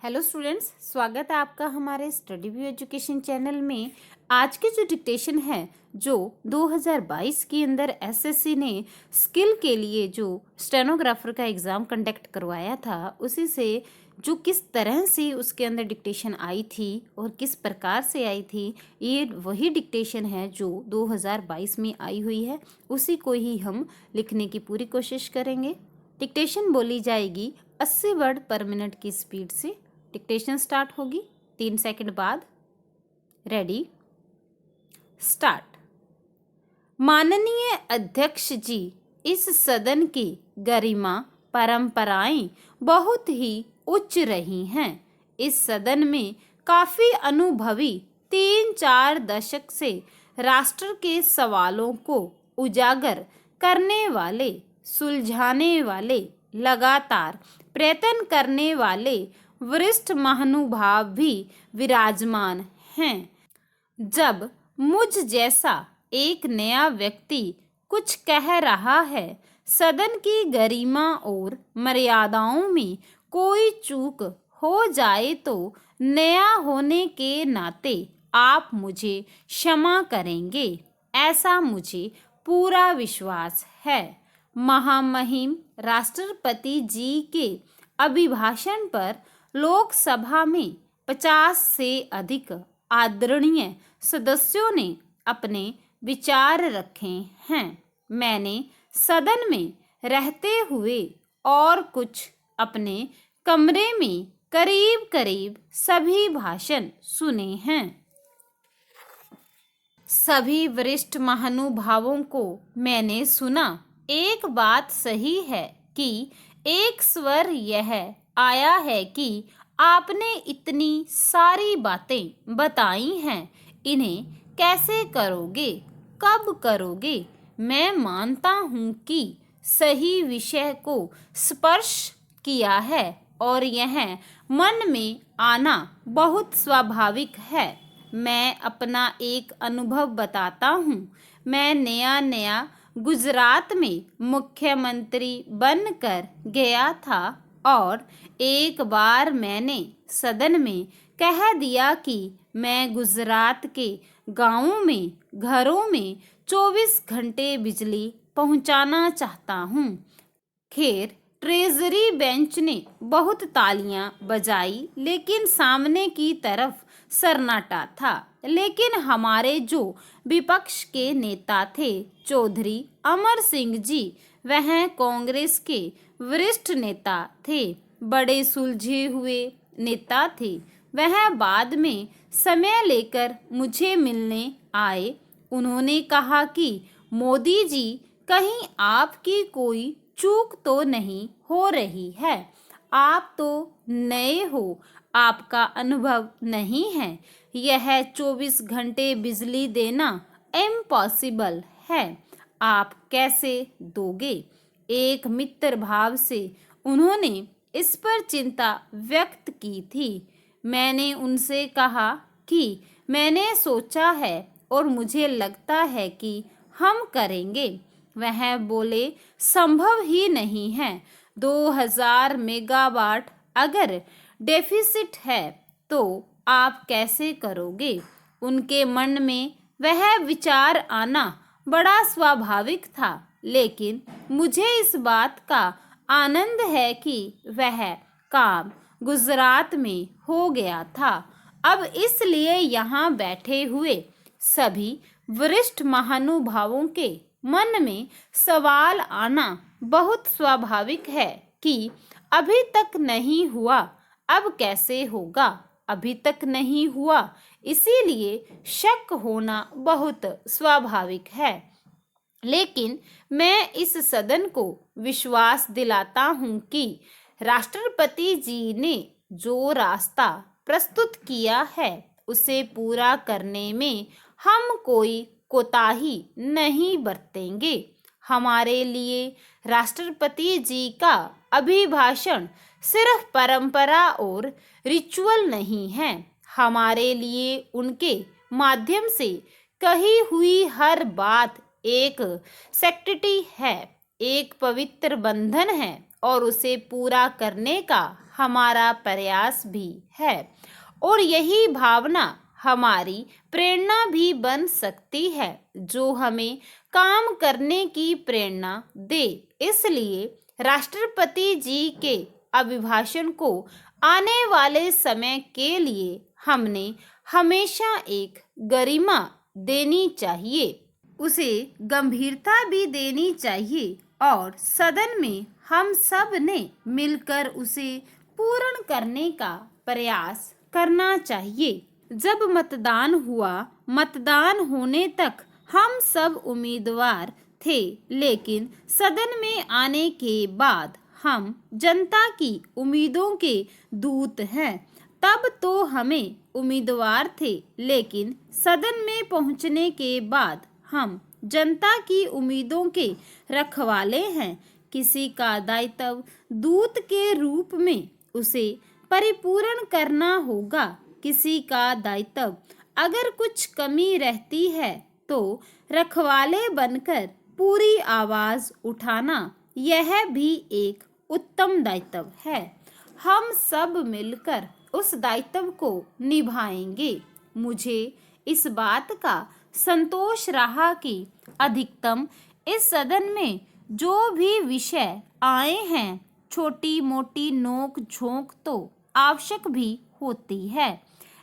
Hello students, स्वागत है आपका हमारे स्टडी व्यू एजुकेशन चैनल में। आज की जो डिक्टेशन है जो 2022 के अंदर एसएससी ने स्किल के लिए जो स्टेनोग्राफर का एग्ज़ाम कंडक्ट करवाया था, उसी से जो किस तरह से उसके अंदर डिक्टेशन आई थी और किस प्रकार से आई थी, ये वही डिक्टेशन है जो 2022 में आई हुई है। उसी को ही हम लिखने की पूरी कोशिश करेंगे। डिक्टेशन बोली जाएगी 80 वर्ड पर मिनट की स्पीड से। डिक्टेशन स्टार्ट होगी 3 सेकंड बाद। Ready, start. माननीय अध्यक्ष जी, इस सदन की गरिमा परंपराएं बहुत ही उच्च रही हैं। इस सदन में काफ़ी अनुभवी 3-4 दशक से राष्ट्र के सवालों को उजागर करने वाले, सुलझाने वाले, लगातार प्रयत्न करने वाले वरिष्ठ महानुभाव भी विराजमान हैं। जब मुझ जैसा एक नया व्यक्ति कुछ कह रहा है, सदन की गरिमा और मर्यादाओं में कोई चूक हो जाए तो नया होने के नाते आप मुझे क्षमा करेंगे, ऐसा मुझे पूरा विश्वास है। महामहिम राष्ट्रपति जी के अभिभाषण पर लोकसभा में 50 से अधिक आदरणीय सदस्यों ने अपने विचार रखे हैं। मैंने सदन में रहते हुए और कुछ अपने कमरे में करीब करीब सभी भाषण सुने हैं। सभी वरिष्ठ महानुभावों को मैंने सुना। एक बात सही है कि एक स्वर यह आया है कि आपने इतनी सारी बातें बताई हैं, इन्हें कैसे करोगे, कब करोगे। मैं मानता हूँ कि सही विषय को स्पर्श किया है और यह मन में आना बहुत स्वाभाविक है। मैं अपना एक अनुभव बताता हूँ। मैं नया गुजरात में मुख्यमंत्री बनकर गया था और एक बार मैंने सदन में कह दिया कि मैं गुजरात के गांवों में, घरों में 24 घंटे बिजली पहुंचाना चाहता हूं। खैर, ट्रेजरी बेंच ने बहुत तालियां बजाई, लेकिन सामने की तरफ सन्नाटा था। लेकिन हमारे जो विपक्ष के नेता थे, चौधरी अमर सिंह जी, वह कांग्रेस के वरिष्ठ नेता थे, बड़े सुलझे हुए नेता थे। वह बाद में समय लेकर मुझे मिलने आए। उन्होंने कहा कि मोदी जी, कहीं आपकी कोई चूक तो नहीं हो रही है। आप तो नए हो, आपका अनुभव नहीं है। यह 24 घंटे बिजली देना इम्पॉसिबल है। आप कैसे दोगे? एक मित्र भाव से उन्होंने इस पर चिंता व्यक्त की थी। मैंने उनसे कहा कि मैंने सोचा है और मुझे लगता है कि हम करेंगे। वह बोले, संभव ही नहीं है। 2000 मेगावाट अगर डेफिसिट है तो आप कैसे करोगे? उनके मन में वह विचार आना बड़ा स्वाभाविक था, लेकिन मुझे इस बात का आनंद है कि वह काम गुजरात में हो गया था। अब इसलिए यहाँ बैठे हुए सभी वरिष्ठ महानुभावों के मन में सवाल आना बहुत स्वाभाविक है कि अभी तक नहीं हुआ, अब कैसे होगा। अभी तक नहीं हुआ, इसीलिए शक होना बहुत स्वाभाविक है। लेकिन मैं इस सदन को विश्वास दिलाता हूँ कि राष्ट्रपति जी ने जो रास्ता प्रस्तुत किया है, उसे पूरा करने में हम कोई कोताही नहीं बरतेंगे। हमारे लिए राष्ट्रपति जी का अभिभाषण सिर्फ परंपरा और रिचुअल नहीं है। हमारे लिए उनके माध्यम से कही हुई हर बात एक सैक्टिटी है, एक पवित्र बंधन है और उसे पूरा करने का हमारा प्रयास भी है और यही भावना हमारी प्रेरणा भी बन सकती है जो हमें काम करने की प्रेरणा दे। इसलिए राष्ट्रपति जी के अभिभाषण को आने वाले समय के लिए हमने हमेशा एक गरिमा देनी चाहिए, उसे गंभीरता भी देनी चाहिए और सदन में हम सब ने मिलकर उसे पूर्ण करने का प्रयास करना चाहिए। जब मतदान हुआ, मतदान होने तक हम सब उम्मीदवार थे, लेकिन सदन में आने के बाद हम जनता की उम्मीदों के दूत हैं। तब तो हमें उम्मीदवार थे, लेकिन सदन में पहुंचने के बाद हम जनता की उम्मीदों के रखवाले हैं। किसी का दायित्व दूत के रूप में उसे परिपूर्ण करना होगा। किसी का दायित्व अगर कुछ कमी रहती है तो रखवाले बनकर पूरी आवाज उठाना, यह भी एक उत्तम दायित्व है। हम सब मिलकर उस दायित्व को निभाएंगे। मुझे इस बात का संतोष रहा कि अधिकतम इस सदन में जो भी विषय आए हैं, छोटी मोटी नोक झोंक तो आवश्यक भी होती है,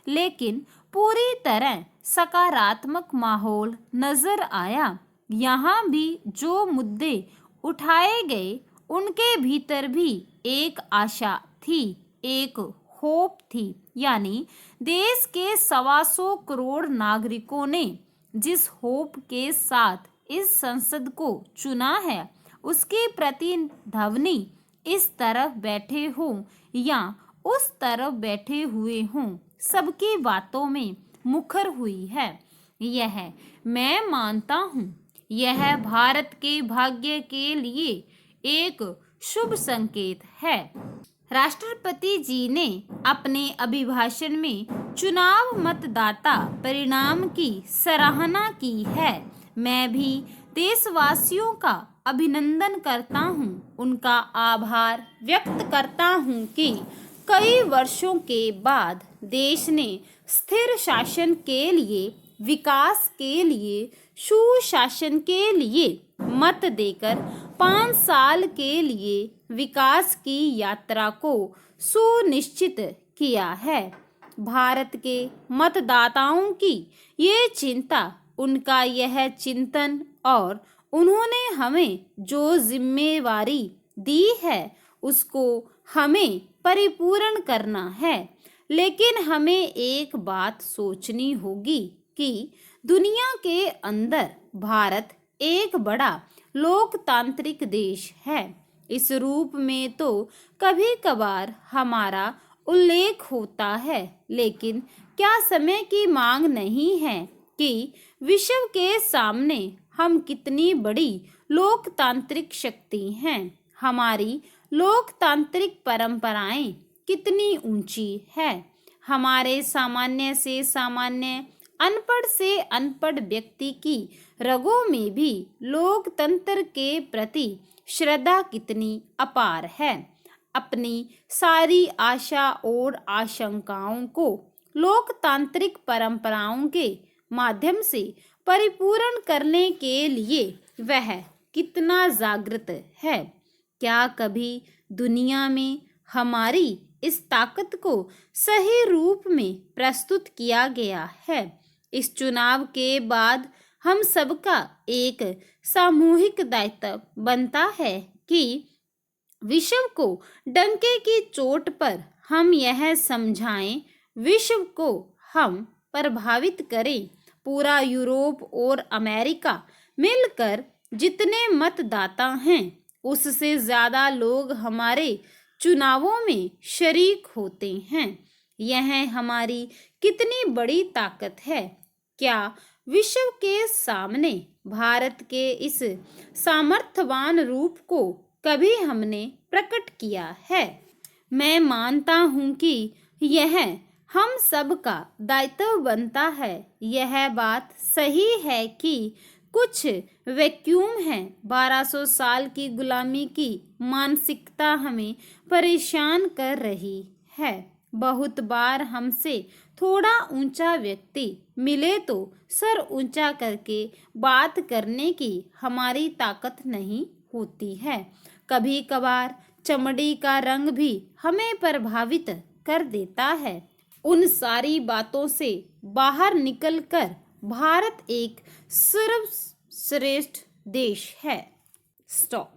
लेकिन पूरी तरह सकारात्मक माहौल नजर आया। यहाँ भी जो मुद्दे उठाए गए उनके भीतर भी एक आशा थी, एक होप थी। यानी देश के 125 करोड़ नागरिकों ने जिस होप के साथ इस संसद को चुना है, उसकी प्रतिध्वनि इस तरफ बैठे हों या उस तरफ बैठे हुए हों, सबकी बातों में मुखर हुई है। यह मैं मानता हूँ, यह भारत के भाग्य के लिए एक शुभ संकेत है। राष्ट्रपति जी ने अपने अभिभाषण में चुनाव मतदाता परिणाम की सराहना की है। मैं भी देशवासियों का अभिनंदन करता हूँ, उनका आभार व्यक्त करता हूँ कि कई वर्षों के बाद देश ने स्थिर शासन के लिए, विकास के लिए, सुशासन के लिए मत देकर 5 साल के लिए विकास की यात्रा को सुनिश्चित किया है। भारत के मतदाताओं की ये चिंता, उनका यह चिंतन और उन्होंने हमें जो जिम्मेवारी दी है उसको हमें परिपूर्ण करना है। लेकिन हमें एक बात सोचनी होगी कि दुनिया के अंदर भारत एक बड़ा लोकतांत्रिक देश है। इस रूप में तो कभी कभार हमारा उल्लेख होता है, लेकिन क्या समय की मांग नहीं है कि विश्व के सामने हम कितनी बड़ी लोकतांत्रिक शक्ति हैं, हमारी लोकतांत्रिक परंपराएं कितनी ऊंची है। हमारे सामान्य से सामान्य, अनपढ़ से अनपढ़ व्यक्ति की रगों में भी लोकतंत्र के प्रति श्रद्धा कितनी अपार है। अपनी सारी आशा और आशंकाओं को लोकतांत्रिक परंपराओं के माध्यम से परिपूर्ण करने के लिए वह कितना जागृत है। क्या कभी दुनिया में हमारी इस ताकत को सही रूप में प्रस्तुत किया गया है? इस चुनाव के बाद हम सबका एक सामूहिक दायित्व बनता है कि विश्व को डंके की चोट पर हम यह समझाएं, विश्व को हम प्रभावित करें। पूरा यूरोप और अमेरिका मिलकर जितने मतदाता हैं, उससे ज़्यादा लोग हमारे चुनावों में शरीक होते हैं। यह हमारी कितनी बड़ी ताकत है। क्या विश्व के सामने भारत के इस सामर्थ्यवान रूप को कभी हमने प्रकट किया है? मैं मानता हूँ कि यह हम सब का दायित्व बनता है। यह बात सही है कि कुछ वैक्यूम है। 1200 साल की गुलामी की मानसिकता हमें परेशान कर रही है। बहुत बार हमसे थोड़ा ऊंचा व्यक्ति मिले तो सर ऊंचा करके बात करने की हमारी ताकत नहीं होती है। कभी कभार चमड़ी का रंग भी हमें प्रभावित कर देता है। उन सारी बातों से बाहर निकलकर भारत एक सर्वश्रेष्ठ देश है। स्टॉप।